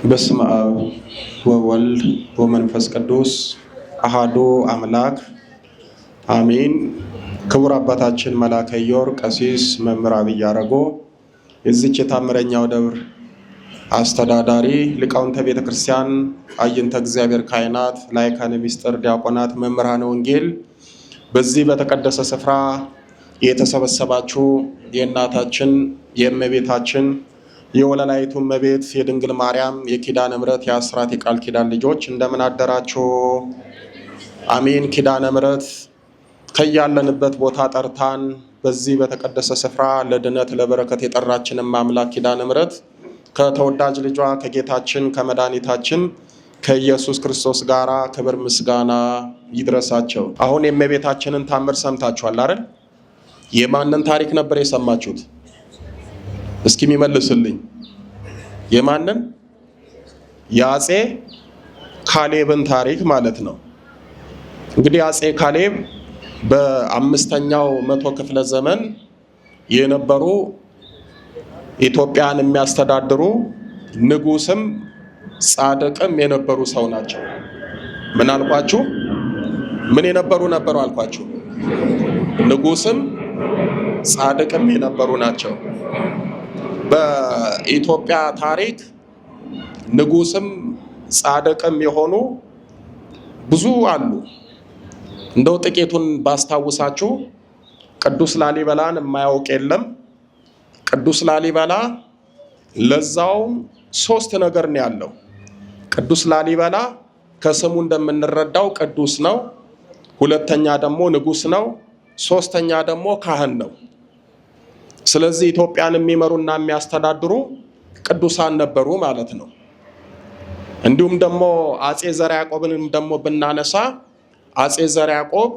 በስመ አብ ወወልድ ወመንፈስ ቅዱስ አሃዱ አምላክ አሜን። ክቡር አባታችን መላከ ኢዮር ቀሲስ መምህር አብይ አረጎ የዚች የታምረኛው ደብር አስተዳዳሪ፣ ሊቃውንተ ቤተ ክርስቲያን፣ አይንተ እግዚአብሔር ካህናት፣ ላይካነ ምስጢር ዲያቆናት፣ መምህራነ ወንጌል፣ በዚህ በተቀደሰ ስፍራ የተሰበሰባችሁ የእናታችን የእመቤታችን የወለላይቱ እመቤት የድንግል ማርያም የኪዳነ ምሕረት የአስራት የቃል ኪዳን ልጆች እንደምን አደራችሁ? አሜን። ኪዳነ ምሕረት ከያለንበት ቦታ ጠርታን በዚህ በተቀደሰ ስፍራ ለድነት ለበረከት የጠራችንም አምላክ ኪዳነ ምሕረት ከተወዳጅ ልጇ ከጌታችን ከመድኃኒታችን ከኢየሱስ ክርስቶስ ጋር ክብር ምስጋና ይድረሳቸው። አሁን የእመቤታችንን ታምር ሰምታችኋል አይደል? የማንን ታሪክ ነበር የሰማችሁት? እስኪ የሚመልስልኝ የማንን? የአፄ ካሌብን ታሪክ ማለት ነው። እንግዲህ አፄ ካሌብ በአምስተኛው መቶ ክፍለ ዘመን የነበሩ ኢትዮጵያን የሚያስተዳድሩ ንጉስም ጻድቅም የነበሩ ሰው ናቸው። ምን አልኳችሁ? ምን የነበሩ አልኳችሁ? ንጉስም ጻድቅም የነበሩ ናቸው። በኢትዮጵያ ታሪክ ንጉስም ጻድቅም የሆኑ ብዙ አሉ። እንደው ጥቂቱን ባስታውሳችሁ ቅዱስ ላሊበላን የማያውቅ የለም። ቅዱስ ላሊበላ ለዛውም ሶስት ነገር ነው ያለው። ቅዱስ ላሊበላ ከስሙ እንደምንረዳው ቅዱስ ነው፣ ሁለተኛ ደግሞ ንጉስ ነው፣ ሶስተኛ ደግሞ ካህን ነው። ስለዚህ ኢትዮጵያን የሚመሩና የሚያስተዳድሩ ቅዱሳን ነበሩ ማለት ነው። እንዲሁም ደግሞ አፄ ዘርዓ ያዕቆብንም ደግሞ ብናነሳ አፄ ዘርዓ ያዕቆብ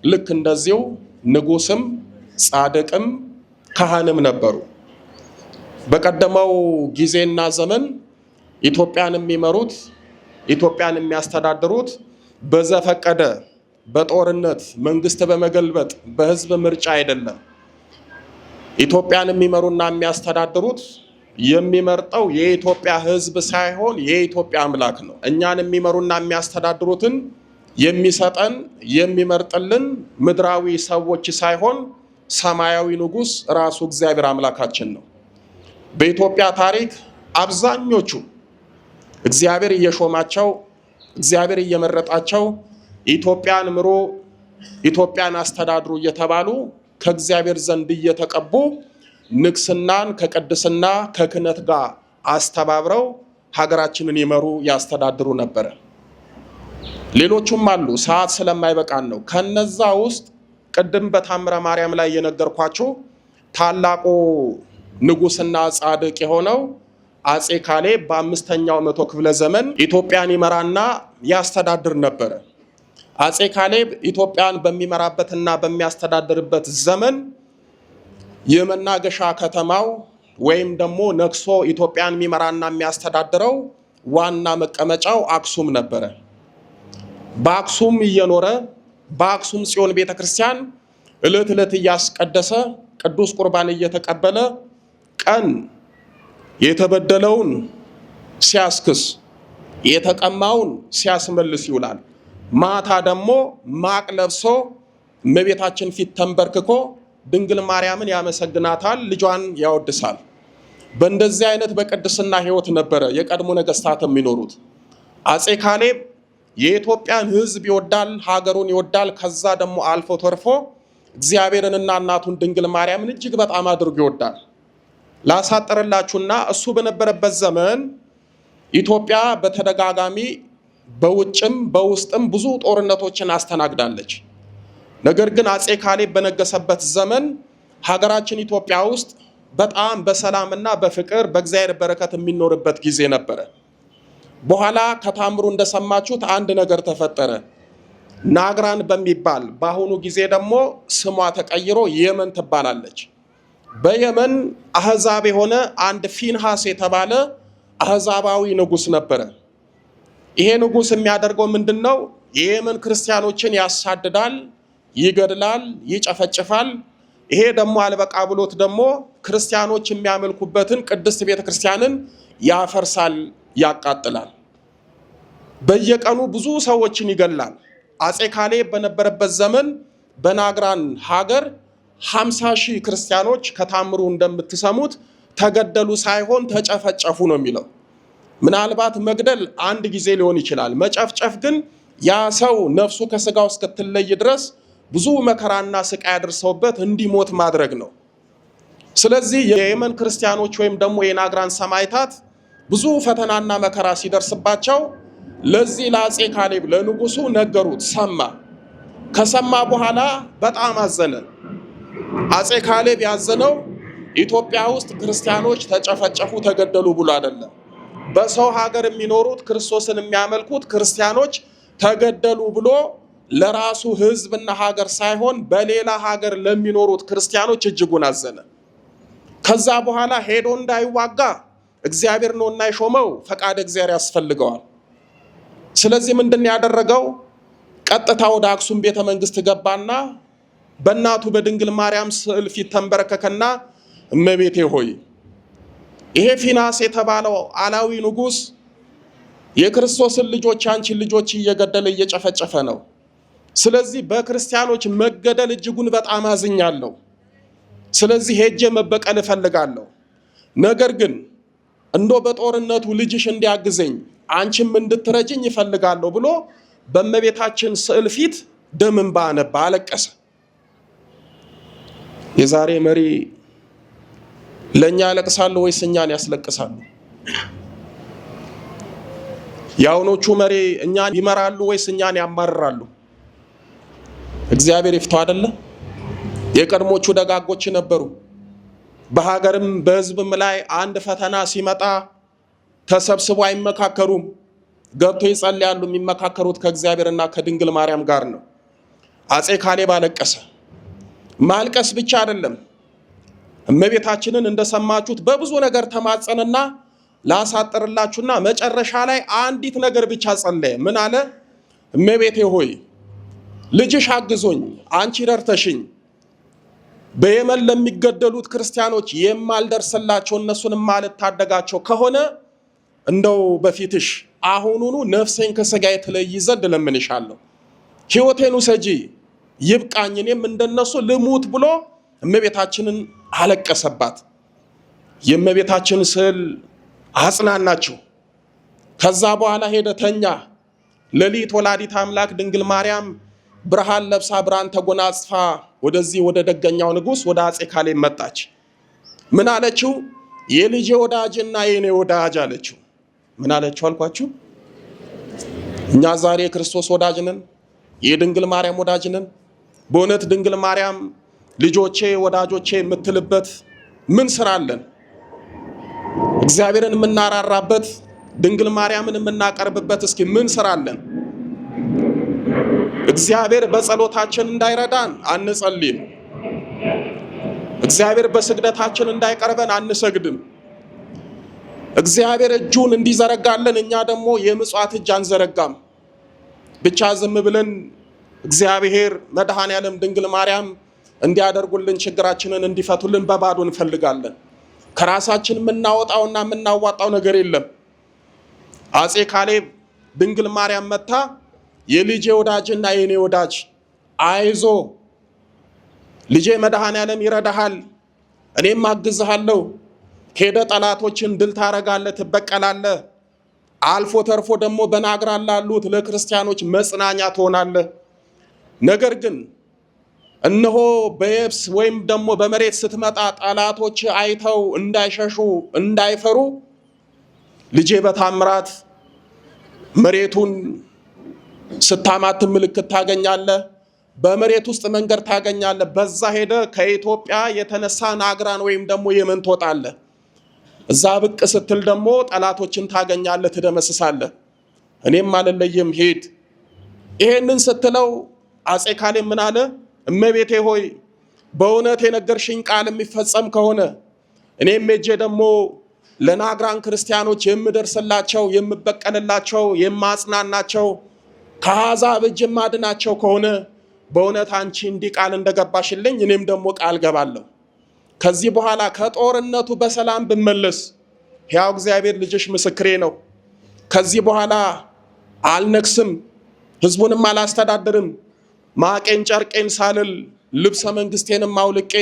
ልክ እንደዚሁ ንጉስም ጻድቅም ካህንም ነበሩ። በቀደመው ጊዜና ዘመን ኢትዮጵያን የሚመሩት ኢትዮጵያን የሚያስተዳድሩት በዘፈቀደ በጦርነት መንግስት በመገልበጥ በህዝብ ምርጫ አይደለም። ኢትዮጵያን የሚመሩና የሚያስተዳድሩት የሚመርጠው የኢትዮጵያ ህዝብ ሳይሆን የኢትዮጵያ አምላክ ነው። እኛን የሚመሩና የሚያስተዳድሩትን የሚሰጠን የሚመርጥልን ምድራዊ ሰዎች ሳይሆን ሰማያዊ ንጉስ ራሱ እግዚአብሔር አምላካችን ነው። በኢትዮጵያ ታሪክ አብዛኞቹ እግዚአብሔር እየሾማቸው እግዚአብሔር እየመረጣቸው ኢትዮጵያን ምሩ ኢትዮጵያን አስተዳድሩ እየተባሉ ከእግዚአብሔር ዘንድ እየተቀቡ ንግስናን ከቅድስና ከክህነት ጋር አስተባብረው ሀገራችንን ይመሩ ያስተዳድሩ ነበረ። ሌሎቹም አሉ፣ ሰዓት ስለማይበቃን ነው። ከነዛ ውስጥ ቅድም በታምረ ማርያም ላይ የነገርኳችሁ ታላቁ ንጉስና ጻድቅ የሆነው አፄ ካሌብ በአምስተኛው መቶ ክፍለ ዘመን ኢትዮጵያን ይመራና ያስተዳድር ነበረ። አፄ ካሌብ ኢትዮጵያን በሚመራበትና በሚያስተዳድርበት ዘመን የመናገሻ ከተማው ወይም ደግሞ ነግሶ ኢትዮጵያን የሚመራና የሚያስተዳድረው ዋና መቀመጫው አክሱም ነበረ። በአክሱም እየኖረ በአክሱም ጽዮን ቤተክርስቲያን ዕለት ዕለት እያስቀደሰ ቅዱስ ቁርባን እየተቀበለ ቀን የተበደለውን ሲያስክስ የተቀማውን ሲያስመልስ ይውላል። ማታ ደግሞ ማቅ ለብሶ እመቤታችን ፊት ተንበርክኮ ድንግል ማርያምን ያመሰግናታል፣ ልጇን ያወድሳል። በእንደዚህ አይነት በቅድስና ህይወት ነበረ የቀድሞ ነገስታት የሚኖሩት። አፄ ካሌብ የኢትዮጵያን ህዝብ ይወዳል፣ ሀገሩን ይወዳል። ከዛ ደግሞ አልፎ ተርፎ እግዚአብሔርንና እናቱን ድንግል ማርያምን እጅግ በጣም አድርጎ ይወዳል። ላሳጠረላችሁና እሱ በነበረበት ዘመን ኢትዮጵያ በተደጋጋሚ በውጭም በውስጥም ብዙ ጦርነቶችን አስተናግዳለች። ነገር ግን አፄ ካሌብ በነገሰበት ዘመን ሀገራችን ኢትዮጵያ ውስጥ በጣም በሰላምና በፍቅር በእግዚአብሔር በረከት የሚኖርበት ጊዜ ነበረ። በኋላ ከታምሩ እንደሰማችሁት አንድ ነገር ተፈጠረ። ናግራን በሚባል በአሁኑ ጊዜ ደግሞ ስሟ ተቀይሮ የመን ትባላለች። በየመን አህዛብ የሆነ አንድ ፊንሃስ የተባለ አህዛባዊ ንጉስ ነበረ። ይሄ ንጉስ የሚያደርገው ምንድነው? የየመን ክርስቲያኖችን ያሳድዳል፣ ይገድላል፣ ይጨፈጭፋል። ይሄ ደግሞ አልበቃ ብሎት ደግሞ ክርስቲያኖች የሚያመልኩበትን ቅድስት ቤተክርስቲያንን ያፈርሳል፣ ያቃጥላል። በየቀኑ ብዙ ሰዎችን ይገላል። አጼ ካሌብ በነበረበት ዘመን በናግራን ሀገር 50,000 ክርስቲያኖች ከታምሩ እንደምትሰሙት ተገደሉ ሳይሆን ተጨፈጨፉ ነው የሚለው። ምናልባት መግደል አንድ ጊዜ ሊሆን ይችላል። መጨፍጨፍ ግን ያ ሰው ነፍሱ ከስጋው እስክትለይ ድረስ ብዙ መከራና ስቃይ አድርሰውበት እንዲሞት ማድረግ ነው። ስለዚህ የየመን ክርስቲያኖች ወይም ደግሞ የናግራን ሰማዕታት ብዙ ፈተናና መከራ ሲደርስባቸው ለዚህ ለአጼ ካሌብ ለንጉሱ ነገሩት። ሰማ። ከሰማ በኋላ በጣም አዘነ። አጼ ካሌብ ያዘነው ኢትዮጵያ ውስጥ ክርስቲያኖች ተጨፈጨፉ፣ ተገደሉ ብሎ አይደለም። በሰው ሀገር የሚኖሩት ክርስቶስን የሚያመልኩት ክርስቲያኖች ተገደሉ ብሎ ለራሱ ሕዝብና ሀገር ሳይሆን በሌላ ሀገር ለሚኖሩት ክርስቲያኖች እጅጉን አዘነ። ከዛ በኋላ ሄዶ እንዳይዋጋ እግዚአብሔር ነውና የሾመው፣ ፈቃድ እግዚአብሔር ያስፈልገዋል። ስለዚህ ምንድን ያደረገው? ቀጥታ ወደ አክሱም ቤተ መንግስት ገባና በእናቱ በድንግል ማርያም ስዕል ፊት ተንበረከከና እመቤቴ ሆይ ይሄ ፊናስ የተባለው አላዊ ንጉስ የክርስቶስን ልጆች አንቺን ልጆች እየገደለ እየጨፈጨፈ ነው። ስለዚህ በክርስቲያኖች መገደል እጅጉን በጣም አዝኛለሁ። ስለዚህ ሄጄ መበቀል እፈልጋለሁ። ነገር ግን እንዶ በጦርነቱ ልጅሽ እንዲያግዘኝ አንቺም እንድትረጅኝ ይፈልጋለሁ ብሎ በእመቤታችን ስዕል ፊት ደም እንባ አነባ፣ አለቀሰ። የዛሬ መሪ ለኛ ያለቅሳሉ ወይስ እኛን ያስለቅሳሉ? የአሁኖቹ መሪ እኛን ይመራሉ ወይስ እኛን ያማርራሉ? እግዚአብሔር ይፍታው አይደለ? የቀድሞቹ ደጋጎች ነበሩ። በሀገርም በሕዝብም ላይ አንድ ፈተና ሲመጣ ተሰብስበው አይመካከሩም፣ ገብቶ ይጸልያሉ። የሚመካከሩት ከእግዚአብሔርና ከድንግል ማርያም ጋር ነው። አጼ ካሌብ አለቀሰ። ማልቀስ ብቻ አይደለም፣ እመቤታችንን እንደሰማችሁት በብዙ ነገር ተማጸነና ላሳጥርላችሁና መጨረሻ ላይ አንዲት ነገር ብቻ ጸለየ። ምን አለ? እመቤቴ ሆይ ልጅሽ አግዞኝ፣ አንቺ ረድተሽኝ በየመን ለሚገደሉት ክርስቲያኖች የማልደርስላቸው እነሱን የማልታደጋቸው ከሆነ እንደው በፊትሽ አሁኑኑ ነፍሴን ከሥጋዬ ትለይ ዘንድ እለምንሻለሁ። ሕይወቴን ውሰጂ፣ ይብቃኝ፣ እኔም እንደነሱ ልሙት ብሎ እመቤታችንን አለቀሰባት። የእመቤታችን ስዕል አጽናናቸው። ከዛ በኋላ ሄደ ተኛ። ሌሊት ወላዲት አምላክ ድንግል ማርያም ብርሃን ለብሳ ብርሃን ተጎናጽፋ ወደዚህ ወደ ደገኛው ንጉሥ ወደ አጼ ካሌብ መጣች። ምን አለችው? የልጄ ወዳጅና የኔ ወዳጅ አለችው። ምን አለችው አልኳችሁ? እኛ ዛሬ የክርስቶስ ወዳጅ ነን፣ የድንግል ማርያም ወዳጅ ነን። በእውነት ድንግል ማርያም ልጆቼ ወዳጆቼ የምትልበት ምን ስራ አለን? እግዚአብሔርን የምናራራበት ድንግል ማርያምን የምናቀርብበት እስኪ ምን ስራ አለን? እግዚአብሔር በጸሎታችን እንዳይረዳን አንጸልይም። እግዚአብሔር በስግደታችን እንዳይቀርበን አንሰግድም። እግዚአብሔር እጁን እንዲዘረጋለን እኛ ደግሞ የምጽዋት እጅ አንዘረጋም። ብቻ ዝም ብለን እግዚአብሔር መድኃኔዓለም ድንግል ማርያም እንዲያደርጉልን ችግራችንን እንዲፈቱልን በባዶ እንፈልጋለን። ከራሳችን የምናወጣውና የምናዋጣው ነገር የለም። አጼ ካሌብ ድንግል ማርያም መታ የልጄ ወዳጅና የኔ ወዳጅ አይዞ ልጄ መድኃኔዓለም ይረዳሃል፣ እኔም አግዝሃለሁ፣ ሄደ ጠላቶችን ድል ታረጋለህ፣ ትበቀላለህ፣ አልፎ ተርፎ ደግሞ በናግራን ላሉት ለክርስቲያኖች መጽናኛ ትሆናለህ። ነገር ግን እነሆ በየብስ ወይም ደግሞ በመሬት ስትመጣ ጠላቶች አይተው እንዳይሸሹ እንዳይፈሩ ልጄ በታምራት መሬቱን ስታማት ምልክት ታገኛለህ፣ በመሬት ውስጥ መንገድ ታገኛለህ። በዛ ሄደ ከኢትዮጵያ የተነሳ ናግራን ወይም ደግሞ የመን ትወጣለህ። እዛ ብቅ ስትል ደግሞ ጠላቶችን ታገኛለህ፣ ትደመስሳለህ። እኔም አልለይም ሄድ። ይሄንን ስትለው አጼ ካሌብ ምን አለ? እመቤቴ ሆይ በእውነት የነገርሽኝ ቃል የሚፈጸም ከሆነ እኔም ሄጄ ደግሞ ለናግራን ክርስቲያኖች የምደርስላቸው፣ የምበቀልላቸው፣ የማጽናናቸው ከአሕዛብ እጅ የማድናቸው ከሆነ በእውነት አንቺ እንዲህ ቃል እንደገባሽልኝ እኔም ደግሞ ቃል ገባለሁ። ከዚህ በኋላ ከጦርነቱ በሰላም ብመለስ ሕያው እግዚአብሔር ልጅሽ ምስክሬ ነው፣ ከዚህ በኋላ አልነግስም፣ ህዝቡንም አላስተዳድርም፣ ማቄን ጨርቄን ሳልል ልብሰ መንግስቴንም አውልቄ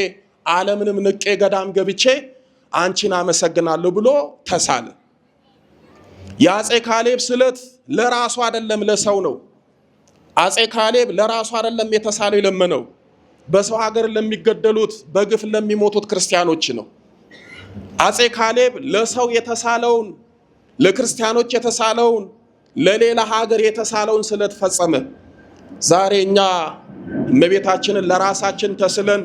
ዓለምንም ንቄ ገዳም ገብቼ አንቺን አመሰግናለሁ ብሎ ተሳለ። የአፄ ካሌብ ስለት ለራሱ አይደለም ለሰው ነው። አፄ ካሌብ ለራሱ አይደለም የተሳለው የለመነው፣ በሰው ሀገር ለሚገደሉት በግፍ ለሚሞቱት ክርስቲያኖች ነው። አፄ ካሌብ ለሰው የተሳለውን፣ ለክርስቲያኖች የተሳለውን፣ ለሌላ ሀገር የተሳለውን ስለት ፈጸመ። ዛሬ እኛ እመቤታችንን ለራሳችን ተስለን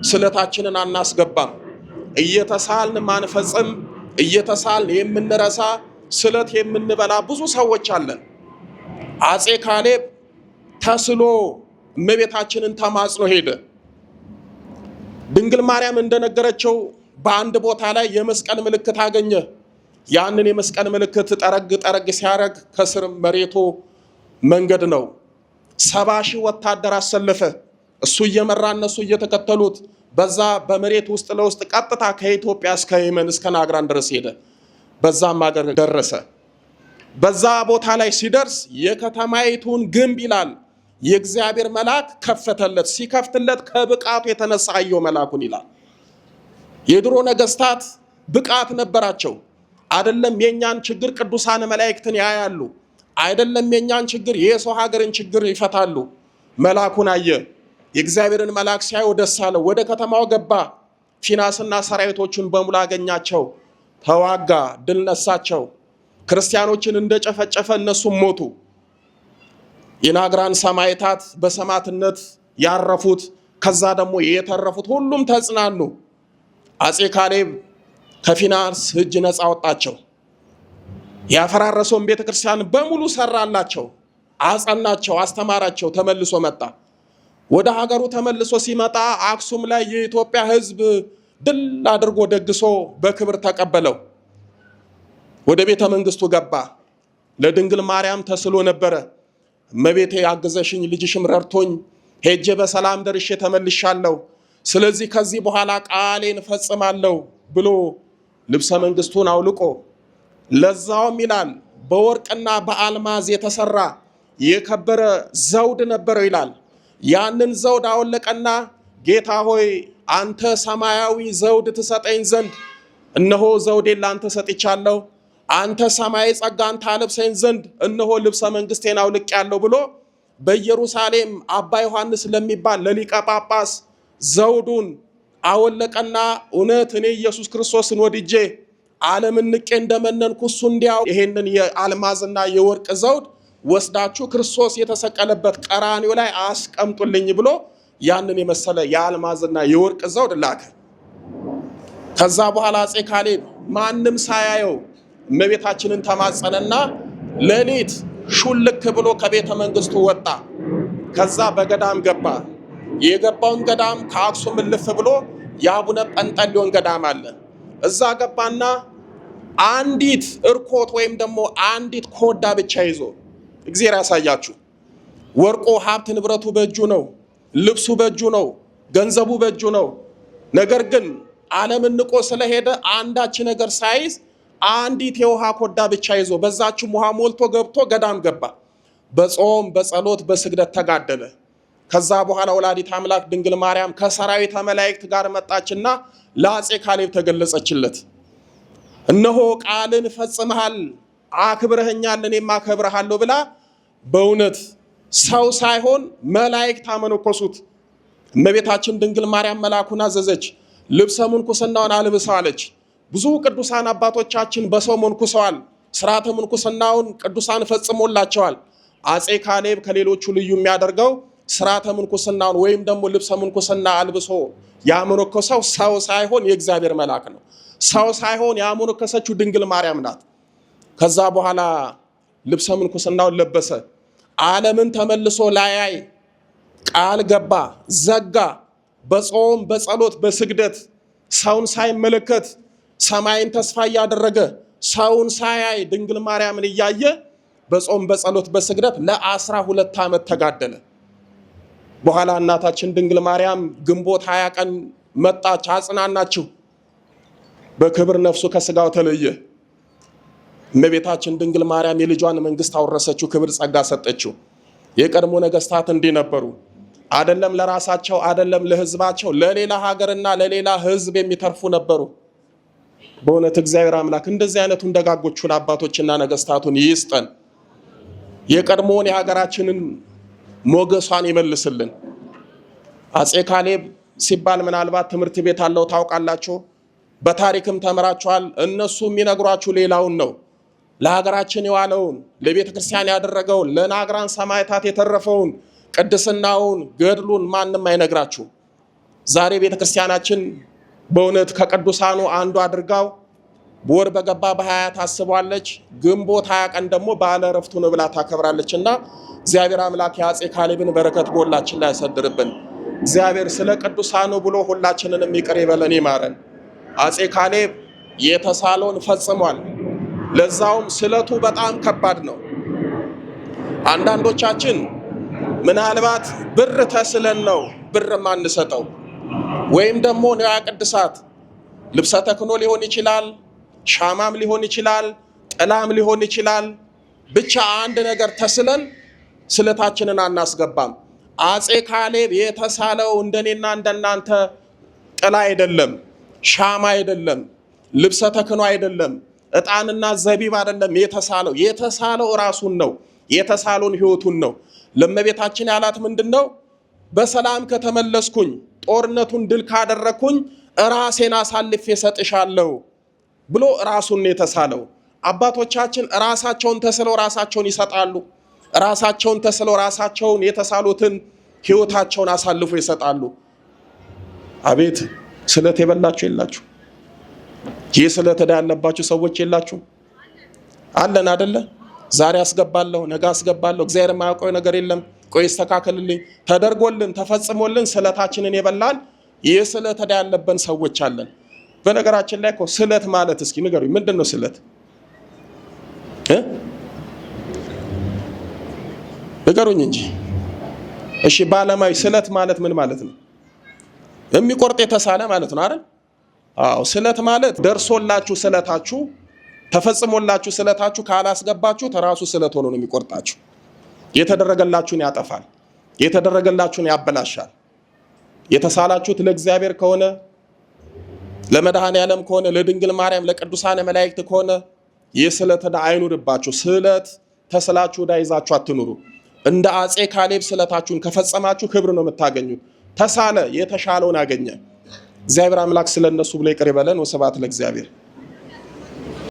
ስለታችንን አናስገባም። እየተሳልን ማንፈጽም፣ እየተሳልን የምንረሳ፣ ስለት የምንበላ ብዙ ሰዎች አለን። አፄ ካሌብ ተስሎ እመቤታችንን ተማጽኖ ሄደ። ድንግል ማርያም እንደነገረችው በአንድ ቦታ ላይ የመስቀል ምልክት አገኘ። ያንን የመስቀል ምልክት ጠረግ ጠረግ ሲያደርግ ከስር መሬቱ መንገድ ነው። 70 ሺህ ወታደር አሰለፈ። እሱ እየመራ እነሱ እየተከተሉት በዛ በመሬት ውስጥ ለውስጥ ቀጥታ ከኢትዮጵያ እስከ የመን እስከ ናግራን ድረስ ሄደ። በዛም ሀገር ደረሰ። በዛ ቦታ ላይ ሲደርስ የከተማይቱን ግንብ ይላል የእግዚአብሔር መልአክ ከፈተለት። ሲከፍትለት ከብቃቱ የተነሳ አየው መልአኩን ይላል። የድሮ ነገስታት ብቃት ነበራቸው። አይደለም የኛን ችግር ቅዱሳን መላእክትን ያያሉ። አይደለም የኛን ችግር የሰው ሀገርን ችግር ይፈታሉ። መልአኩን አየ። የእግዚአብሔርን መልአክ ሲያይ ደስ አለው። ወደ ከተማው ገባ። ፊናስና ሰራዊቶቹን በሙሉ አገኛቸው። ተዋጋ፣ ድል ነሳቸው። ክርስቲያኖችን እንደጨፈጨፈ እነሱም ሞቱ። የናግራን ሰማዕታት በሰማዕትነት ያረፉት፣ ከዛ ደግሞ የተረፉት ሁሉም ተጽናኑ። አፄ ካሌብ ከፊናስ እጅ ነፃ ወጣቸው። ያፈራረሰውን ቤተክርስቲያን በሙሉ ሰራላቸው፣ አጸናቸው፣ አስተማራቸው። ተመልሶ መጣ። ወደ ሀገሩ ተመልሶ ሲመጣ አክሱም ላይ የኢትዮጵያ ሕዝብ ድል አድርጎ ደግሶ በክብር ተቀበለው። ወደ ቤተ መንግስቱ ገባ። ለድንግል ማርያም ተስሎ ነበረ። እመቤቴ አግዘሽኝ፣ ልጅሽም ረድቶኝ ሄጄ በሰላም ደርሼ ተመልሻለሁ። ስለዚህ ከዚህ በኋላ ቃሌን ፈጽማለሁ ብሎ ልብሰ መንግስቱን አውልቆ ለዛውም ይላል በወርቅና በአልማዝ የተሰራ የከበረ ዘውድ ነበረው ይላል። ያንን ዘውድ አወለቀና ጌታ ሆይ አንተ ሰማያዊ ዘውድ ትሰጠኝ ዘንድ እነሆ ዘውዴን ላንተ ሰጥቻለሁ፣ አንተ ሰማያዊ ጸጋን ታለብሰኝ ዘንድ እነሆ ልብሰ መንግስቴን አውልቄያለሁ ብሎ በኢየሩሳሌም አባ ዮሐንስ ለሚባል ለሊቀ ጳጳስ ዘውዱን አወለቀና እውነት እኔ ኢየሱስ ክርስቶስን ወድጄ ዓለምን ንቄ እንደመነንኩ እሱ እንዲያው ይሄንን የአልማዝና የወርቅ ዘውድ ወስዳችሁ ክርስቶስ የተሰቀለበት ቀራንዮ ላይ አስቀምጡልኝ ብሎ ያንን የመሰለ የአልማዝና የወርቅ ዘውድ ላከ። ከዛ በኋላ አፄ ካሌብ ማንም ሳያየው እመቤታችንን ተማጸነና ሌሊት ሹልክ ብሎ ከቤተ መንግስቱ ወጣ። ከዛ በገዳም ገባ። የገባውን ገዳም ከአክሱም እልፍ ብሎ የአቡነ ጰንጠሌዎን ገዳም አለ። እዛ ገባና አንዲት እርኮት ወይም ደግሞ አንዲት ኮዳ ብቻ ይዞ እግዚአብሔር ያሳያችሁ። ወርቁ ሀብት ንብረቱ በእጁ ነው፣ ልብሱ በእጁ ነው፣ ገንዘቡ በእጁ ነው። ነገር ግን ዓለምን ንቆ ስለሄደ አንዳች ነገር ሳይዝ አንዲት የውሃ ኮዳ ብቻ ይዞ በዛችም ውሃ ሞልቶ ገብቶ ገዳም ገባ። በጾም በጸሎት በስግደት ተጋደለ። ከዛ በኋላ ወላዲት አምላክ ድንግል ማርያም ከሰራዊተ መላእክት ጋር መጣችና ለአፄ ካሌብ ተገለጸችለት። እነሆ ቃልን ፈጽመሃል፣ አክብረኸኛል፣ እኔም አከብረሃለሁ ብላ በእውነት ሰው ሳይሆን መላእክት አመነኮሱት። እመቤታችን ድንግል ማርያም መልአኩን አዘዘች፣ ልብሰ ምንኩስናውን አልብሰው አለች። ብዙ ቅዱሳን አባቶቻችን በሰው መንኩሰዋል። ስርዓተ ምንኩስናውን ቅዱሳን ፈጽሞላቸዋል። አፄ ካሌብ ከሌሎቹ ልዩ የሚያደርገው ስርዓተ ምንኩስናውን ወይም ደግሞ ልብሰ ምንኩስና አልብሶ ያመነኮሰው ሰው ሳይሆን የእግዚአብሔር መልአክ ነው። ሰው ሳይሆን ያመነኮሰችው ድንግል ማርያም ናት። ከዛ በኋላ ልብሰ ምንኩስናውን ለበሰ። ዓለምን ተመልሶ ላያይ ቃል ገባ፣ ዘጋ። በጾም በጸሎት በስግደት ሰውን ሳይመለከት ሰማይን ተስፋ እያደረገ ሰውን ሳያይ ድንግል ማርያምን እያየ በጾም በጸሎት በስግደት ለ12 ዓመት ተጋደለ። በኋላ እናታችን ድንግል ማርያም ግንቦት 20 ቀን መጣች፣ አጽናናችው። በክብር ነፍሱ ከስጋው ተለየ። እመቤታችን ድንግል ማርያም የልጇን መንግስት አወረሰችው፣ ክብር ጸጋ ሰጠችው። የቀድሞ ነገስታት እንዲህ ነበሩ። አይደለም ለራሳቸው አይደለም ለህዝባቸው ለሌላ ሀገርና ለሌላ ህዝብ የሚተርፉ ነበሩ። በእውነት እግዚአብሔር አምላክ እንደዚህ አይነቱን ደጋጎቹን አባቶችና ነገስታቱን ይስጠን። የቀድሞውን የሀገራችንን ሞገሷን ይመልስልን። አጼ ካሌብ ሲባል ምናልባት ትምህርት ቤት አለው ታውቃላችሁ፣ በታሪክም ተምራችኋል። እነሱ የሚነግሯችሁ ሌላውን ነው። ለሀገራችን የዋለውን ለቤተ ክርስቲያን ያደረገውን ለናግራን ሰማዕታት የተረፈውን ቅድስናውን ገድሉን ማንም አይነግራችሁ። ዛሬ ቤተ ክርስቲያናችን በእውነት ከቅዱሳኑ አንዱ አድርጋው ወር በገባ በ20 ታስቧለች። ግንቦት 20 ቀን ደግሞ በዓለ ዕረፍቱ ነው ብላ ታከብራለች። እና እግዚአብሔር አምላክ የአጼ ካሌብን በረከት በሁላችን ላይ ያሳድርብን። እግዚአብሔር ስለ ቅዱሳኑ ብሎ ሁላችንንም ይቅር ይበለን ይማረን። አጼ ካሌብ የተሳለውን ፈጽሟል። ለዛውም ስለቱ በጣም ከባድ ነው። አንዳንዶቻችን ምናልባት ብር ተስለን ነው ብር ማንሰጠው፣ ወይም ደግሞ ንዋየ ቅድሳት ልብሰ ተክህኖ ሊሆን ይችላል፣ ሻማም ሊሆን ይችላል፣ ጥላም ሊሆን ይችላል። ብቻ አንድ ነገር ተስለን ስለታችንን አናስገባም። አጼ ካሌብ የተሳለው እንደኔና እንደናንተ ጥላ አይደለም፣ ሻማ አይደለም፣ ልብሰ ተክህኖ አይደለም፣ ዕጣንና ዘቢብ አይደለም። የተሳለው ራሱን ነው። የተሳለውን ህይወቱን ነው። ለእመቤታችን ያላት ምንድነው? በሰላም ከተመለስኩኝ ጦርነቱን ድል ካደረኩኝ ራሴን አሳልፌ እሰጥሻለሁ ብሎ ራሱን ነው የተሳለው። አባቶቻችን ራሳቸውን ተስለው ራሳቸውን ይሰጣሉ። ራሳቸውን ተስለው ራሳቸውን የተሳሉትን ህይወታቸውን አሳልፎ ይሰጣሉ። አቤት ስለት የበላችሁ የላችሁ? ይህ ስለት ያለባችሁ ሰዎች የላችሁ? አለን አይደለ? ዛሬ አስገባለሁ ነገ አስገባለሁ፣ እግዚአብሔር የማያውቀው ነገር የለም፣ ቆይ ይስተካከልልኝ ተደርጎልን ተፈጽሞልን ስለታችንን የበላን ይህ ስለት ያለበን ሰዎች አለን። በነገራችን ላይ እኮ ስለት ማለት እስኪ ንገሩኝ፣ ምንድን ነው ስለት? ንገሩኝ እንጂ። እሺ ባለማዊ ስለት ማለት ምን ማለት ነው? የሚቆርጥ የተሳለ ማለት ነው አይደል? አዎ ስለት ማለት ደርሶላችሁ ስለታችሁ ተፈጽሞላችሁ ስለታችሁ ካላስገባችሁ ተራሱ ስለት ሆኖ ነው የሚቆርጣችሁ። የተደረገላችሁን ያጠፋል፣ የተደረገላችሁን ያበላሻል። የተሳላችሁት ለእግዚአብሔር ከሆነ ለመድኃኔዓለም ከሆነ ለድንግል ማርያም ለቅዱሳን መላእክት ከሆነ ይህ ስለት አይኑርባችሁ። ስለት ተስላችሁ ዳይዛችሁ አትኑሩ። እንደ አጼ ካሌብ ስለታችሁን ከፈጸማችሁ ክብር ነው የምታገኙት። ተሳለ የተሻለውን አገኘ። እግዚአብሔር አምላክ ስለነሱ ብሎ ይቅር ይበለን። ወስብሐት ለእግዚአብሔር።